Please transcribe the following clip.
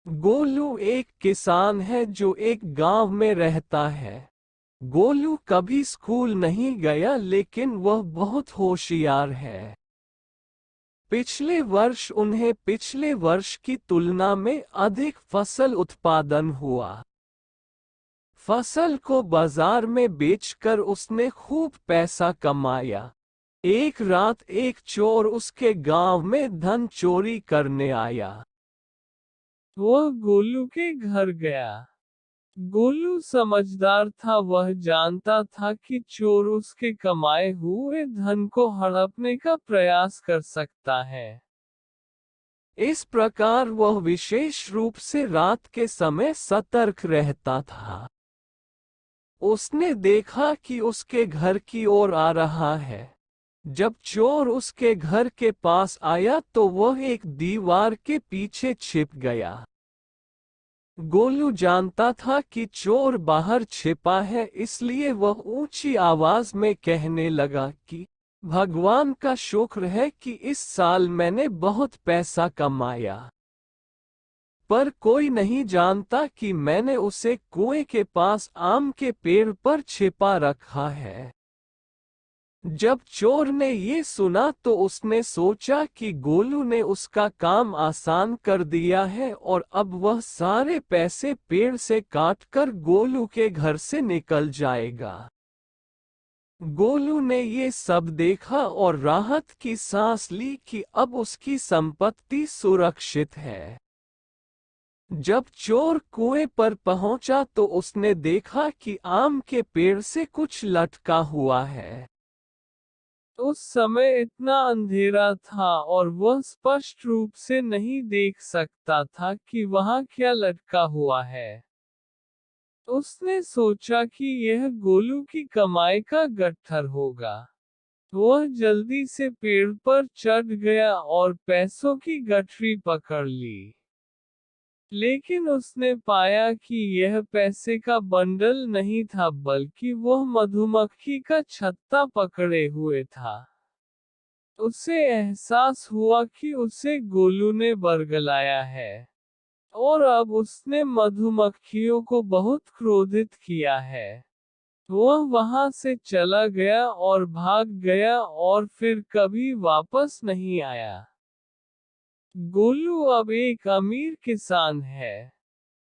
गोलू एक किसान है जो एक गांव में रहता है। गोलू कभी स्कूल नहीं गया लेकिन वह बहुत होशियार है। पिछले वर्ष उन्हें पिछले वर्ष की तुलना में अधिक फसल उत्पादन हुआ। फसल को बाजार में बेचकर उसने खूब पैसा कमाया। एक रात एक चोर उसके गांव में धन चोरी करने आया। वह गोलू के घर गया। गोलू समझदार था, वह जानता था कि चोर उसके कमाए हुए धन को हड़पने का प्रयास कर सकता है। इस प्रकार वह विशेष रूप से रात के समय सतर्क रहता था। उसने देखा कि उसके घर की ओर आ रहा है। जब चोर उसके घर के पास आया तो वह एक दीवार के पीछे छिप गया। गोलू जानता था कि चोर बाहर छिपा है, इसलिए वह ऊंची आवाज में कहने लगा कि भगवान का शुक्र है कि इस साल मैंने बहुत पैसा कमाया। पर कोई नहीं जानता कि मैंने उसे कुएं के पास आम के पेड़ पर छिपा रखा है। जब चोर ने ये सुना तो उसने सोचा कि गोलू ने उसका काम आसान कर दिया है और अब वह सारे पैसे पेड़ से काटकर गोलू के घर से निकल जाएगा। गोलू ने ये सब देखा और राहत की सांस ली कि अब उसकी संपत्ति सुरक्षित है। जब चोर कुएं पर पहुंचा तो उसने देखा कि आम के पेड़ से कुछ लटका हुआ है। उस समय इतना अंधेरा था और वह स्पष्ट रूप से नहीं देख सकता था कि वहां क्या लटका हुआ है। उसने सोचा कि यह गोलू की कमाई का गट्ठर होगा। वह जल्दी से पेड़ पर चढ़ गया और पैसों की गठरी पकड़ ली। लेकिन उसने पाया कि यह पैसे का बंडल नहीं था, बल्कि वह मधुमक्खी का छत्ता पकड़े हुए था। उसे एहसास हुआ कि उसे गोलू ने बरगलाया है और अब उसने मधुमक्खियों को बहुत क्रोधित किया है। वह वहां से चला गया और भाग गया और फिर कभी वापस नहीं आया। गोलू अब एक अमीर किसान है।